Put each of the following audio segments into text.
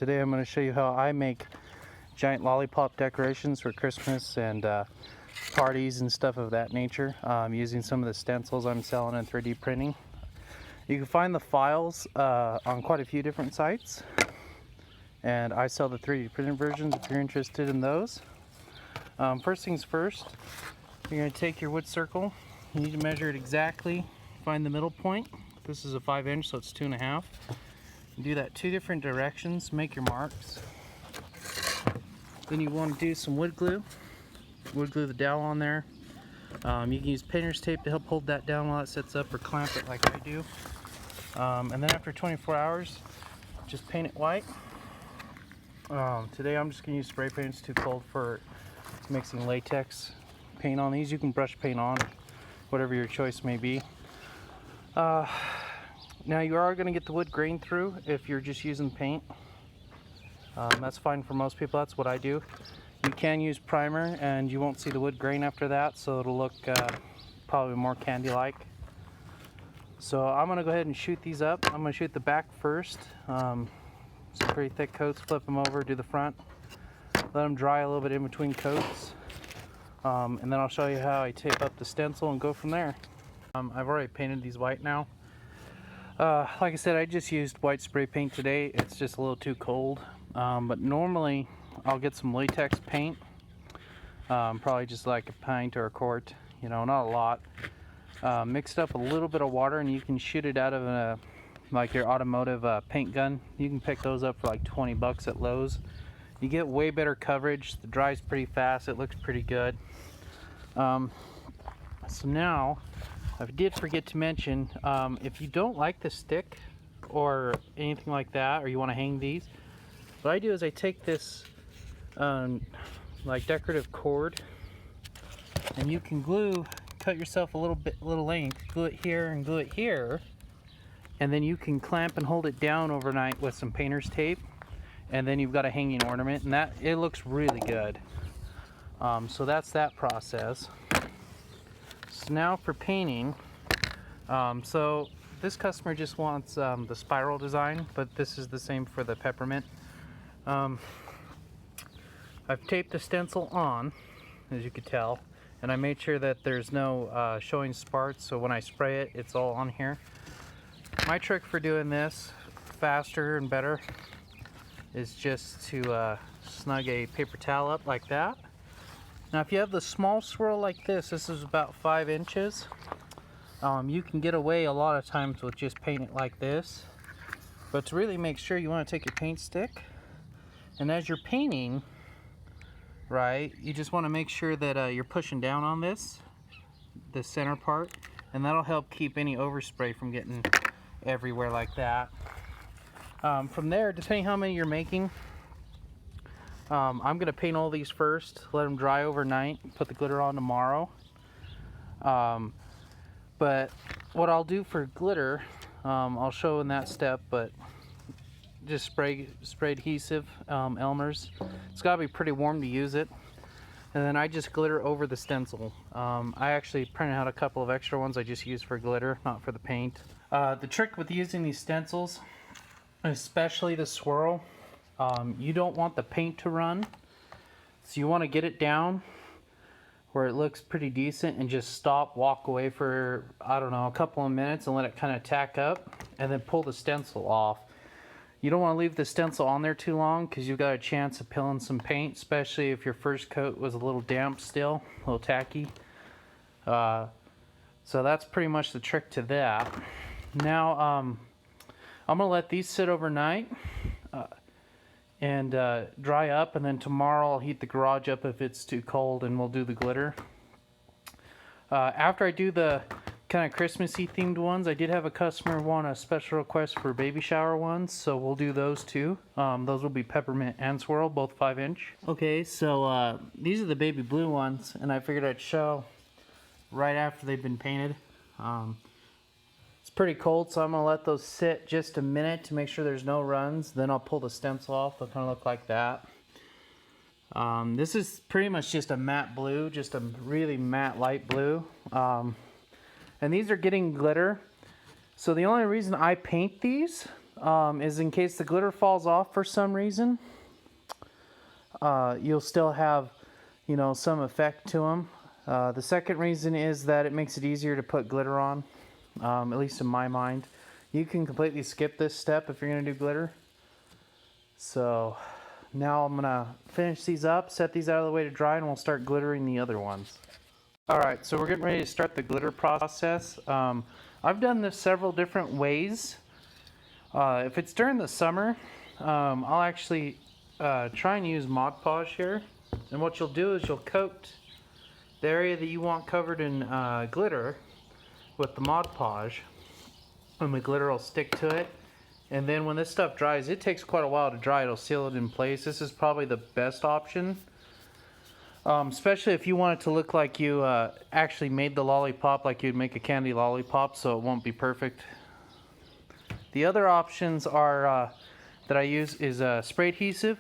Today I'm going to show you how I make giant lollipop decorations for Christmas and parties and stuff of that nature, using some of the stencils I'm selling in 3D printing. You can find the files on quite a few different sites, and I sell the 3D printed versions if you're interested in those. First things first, you're going to take your wood circle. You need to measure it exactly, find the middle point. This is a 5-inch, so it's 2.5. Do that 2 different directions, make your marks. Then you want to do some wood glue. Wood glue the dowel on there. You can use painter's tape to help hold that down while it sets up, or clamp it like I do. And then after 24 hours, just paint it white. Today I'm just going to use spray paint. It's too cold for mixing latex paint on these. You can brush paint on, whatever your choice may be. Now you are going to get the wood grain through if you're just using paint. That's fine for most people. That's what I do. You can use primer and you won't see the wood grain after that, so it'll look probably more candy-like. So I'm going to go ahead and shoot these up. I'm going to shoot the back first. Some pretty thick coats, flip them over, do the front. Let them dry a little bit in between coats. And then I'll show you how I tape up the stencil and go from there. I've already painted these white now. Like I said, I just used white spray paint today. It's just a little too cold. But normally I'll get some latex paint, probably just like a pint or a quart, you know, not a lot. Mixed up a little bit of water, and you can shoot it out of like your automotive paint gun. You can pick those up for like 20 bucks at Lowe's. You get way better coverage. It dries pretty fast. It looks pretty good. So now, I did forget to mention, if you don't like the stick or anything like that, or you want to hang these, what I do is I take this like decorative cord, and you can cut yourself a little length, glue it here and glue it here, and then you can clamp and hold it down overnight with some painter's tape, and then you've got a hanging ornament, and it looks really good. So that's that process. So now for painting, so this customer just wants the spiral design, but this is the same for the peppermint. I've taped the stencil on, as you could tell, and I made sure that there's no showing sparks, so when I spray it, it's all on here. My trick for doing this faster and better is just to snug a paper towel up like that. Now if you have the small swirl like this is about 5 inches. You can get away a lot of times with just painting it like this. But to really make sure, you want to take your paint stick, and as you're painting, right, you just want to make sure that you're pushing down on the center part, and that'll help keep any overspray from getting everywhere like that. From there, depending how many you're making, I'm going to paint all these first, let them dry overnight, put the glitter on tomorrow. But what I'll do for glitter, I'll show in that step, but just spray adhesive, Elmer's. It's got to be pretty warm to use it. And then I just glitter over the stencil. I actually printed out a couple of extra ones I just use for glitter, not for the paint. The trick with using these stencils, especially the swirl, you don't want the paint to run, so you want to get it down where it looks pretty decent and just stop, walk away for, I don't know, a couple of minutes and let it kind of tack up, and then pull the stencil off. You don't want to leave the stencil on there too long, because you've got a chance of peeling some paint, especially if your first coat was a little damp still, a little tacky. So that's pretty much the trick to that. Now I'm going to let these sit overnight and dry up, and then tomorrow I'll heat the garage up if it's too cold, and we'll do the glitter. After I do the kind of Christmassy themed ones, I did have a customer want a special request for baby shower ones, so we'll do those too. Those will be peppermint and swirl, both 5-inch. Okay, so these are the baby blue ones, and I figured I'd show right after they've been painted. It's pretty cold, so I'm going to let those sit just a minute to make sure there's no runs. Then I'll pull the stencil off. They'll kind of look like that. This is pretty much just a matte blue, just a really matte light blue. And these are getting glitter. So the only reason I paint these is in case the glitter falls off for some reason, you'll still have, you know, some effect to them. The second reason is that it makes it easier to put glitter on, at least in my mind. You can completely skip this step if you're going to do glitter. So now I'm going to finish these up, set these out of the way to dry, and we'll start glittering the other ones. Alright, so we're getting ready to start the glitter process. I've done this several different ways. If it's during the summer, I'll actually try and use Mod Podge here. And what you'll do is you'll coat the area that you want covered in glitter with the Mod Podge, and the glitter will stick to it. And then when this stuff dries, it takes quite a while to dry. It'll seal it in place. This is probably the best option, especially if you want it to look like you actually made the lollipop, like you'd make a candy lollipop, so it won't be perfect. The other options are that I use is spray adhesive.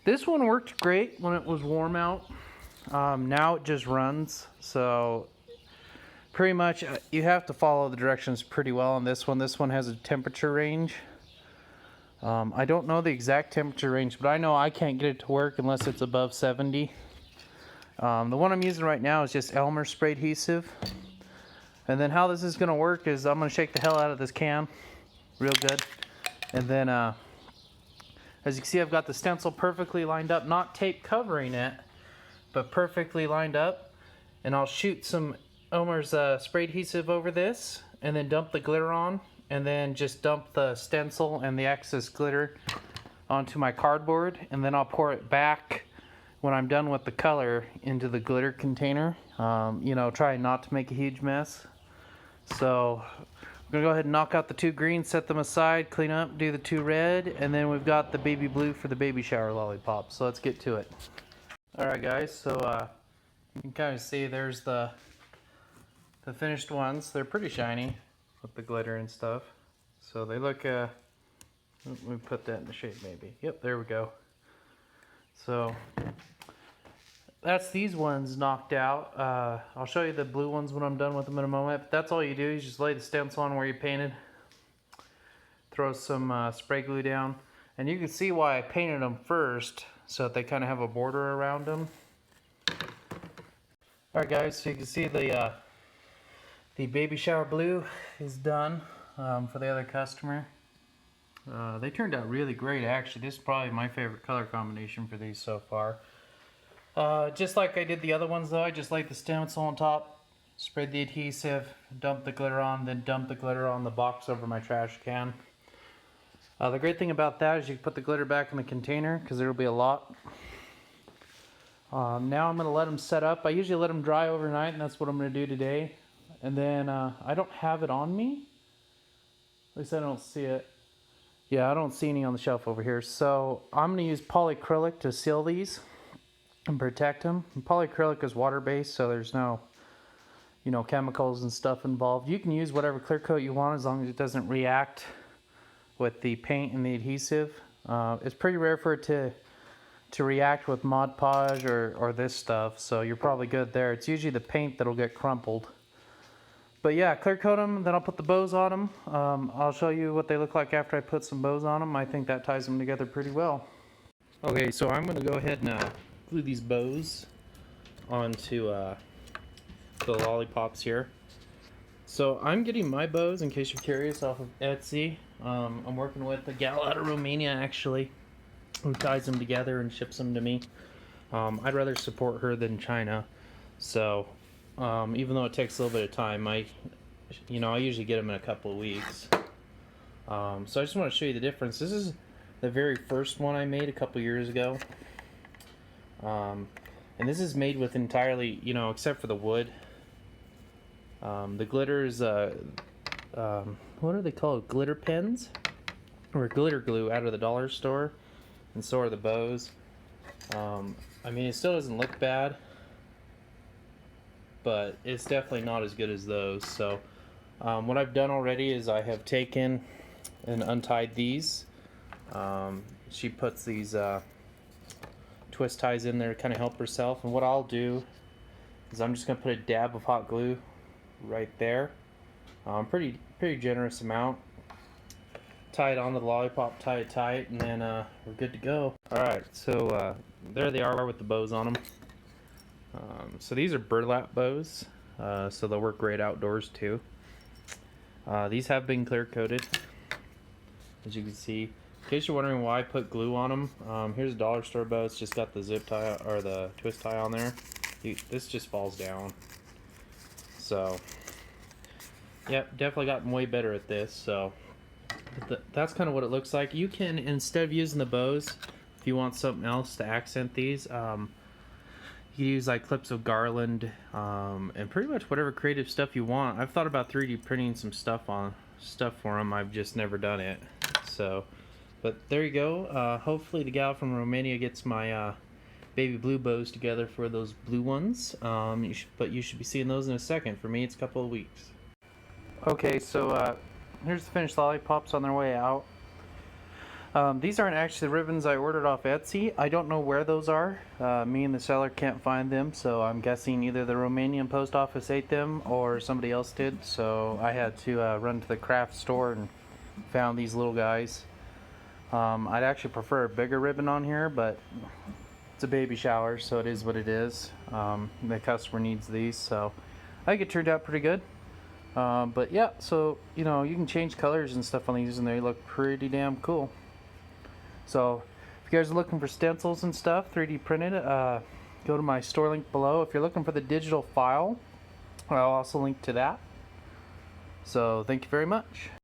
This one worked great when it was warm out. Now it just runs, so pretty much you have to follow the directions pretty well on this one. This one has a temperature range. I don't know the exact temperature range, but I know I can't get it to work unless it's above 70. The one I'm using right now is just Elmer spray adhesive. And then how this is going to work is I'm going to shake the hell out of this can real good. And then as you can see, I've got the stencil perfectly lined up, not tape covering it, but perfectly lined up. And I'll shoot some Elmer's spray adhesive over this and then dump the glitter on, and then just dump the stencil and the excess glitter onto my cardboard, and then I'll pour it back when I'm done with the color into the glitter container. You know, try not to make a huge mess. So we're gonna go ahead and knock out the 2 greens, set them aside, clean up, do the 2 red, and then we've got the baby blue for the baby shower lollipop. So let's get to it. Alright guys, so you can kind of see there's the finished ones. They're pretty shiny with the glitter and stuff. So they look, let me put that in the shade maybe. Yep, there we go. So that's these ones knocked out. I'll show you the blue ones when I'm done with them in a moment. But that's all you do, is just lay the stencil on where you painted. Throw some spray glue down. And you can see why I painted them first, so that they kind of have a border around them. Alright guys, so you can see the baby shower blue is done for the other customer. They turned out really great actually. This is probably my favorite color combination for these so far. Just like I did the other ones though, I just laid the stencil on top, sprayed the adhesive, dumped the glitter on, then dumped the glitter on the box over my trash can. The great thing about that is you can put the glitter back in the container because there will be a lot. Now I'm going to let them set up. I usually let them dry overnight, and that's what I'm going to do today. And then I don't have it on me. At least I don't see it. Yeah, I don't see any on the shelf over here. So I'm going to use polyacrylic to seal these and protect them. And polyacrylic is water-based, so there's no, you know, chemicals and stuff involved. You can use whatever clear coat you want as long as it doesn't react with the paint and the adhesive. It's pretty rare for it to react with Mod Podge or this stuff, so you're probably good there. It's usually the paint that'll get crumpled. But yeah, clear coat them, then I'll put the bows on them. I'll show you what they look like after I put some bows on them. I think that ties them together pretty well. Okay, so I'm going to go ahead and glue these bows onto the lollipops here. So I'm getting my bows, in case you're curious, off of Etsy. I'm working with a gal out of Romania actually, who ties them together and ships them to me. I'd rather support her than China. So even though it takes a little bit of time, I usually get them in a couple of weeks. So I just want to show you the difference. This is the very first one I made a couple years ago. And this is made with entirely, except for the wood. The glitter is, what are they called? Glitter pens? Or glitter glue out of the dollar store. And so are the bows. I mean, it still doesn't look bad, but it's definitely not as good as those. So what I've done already is I have taken and untied these. She puts these twist ties in there to kind of help herself, and what I'll do is I'm just going to put a dab of hot glue right there, pretty generous amount, tie it onto the lollipop, tie it tight, and then we're good to go. Alright, so there they are with the bows on them. So these are burlap bows, so they'll work great outdoors too. These have been clear coated, as you can see. In case you're wondering why I put glue on them, here's a dollar store bow. It's just got the zip tie or the twist tie on there. This just falls down. So, yep, definitely gotten way better at this. So that's kind of what it looks like. You can, instead of using the bows, if you want something else to accent these, you use like clips of garland and pretty much whatever creative stuff you want. I've thought about 3D printing some stuff for them. I've just never done it. So, but there you go. Hopefully the gal from Romania gets my baby blue bows together for those blue ones. But you should be seeing those in a second. For me, it's a couple of weeks. Okay, so here's the finished lollipops on their way out. These aren't actually the ribbons I ordered off Etsy. I don't know where those are. Me and the seller can't find them, so I'm guessing either the Romanian post office ate them or somebody else did. So I had to run to the craft store and found these little guys. I'd actually prefer a bigger ribbon on here, but it's a baby shower, so it is what it is. The customer needs these, so I think it turned out pretty good. But yeah, so you know, you can change colors and stuff on these and they look pretty damn cool. So if you guys are looking for stencils and stuff 3D printed, go to my store link below. If you're looking for the digital file, I'll also link to that. So thank you very much.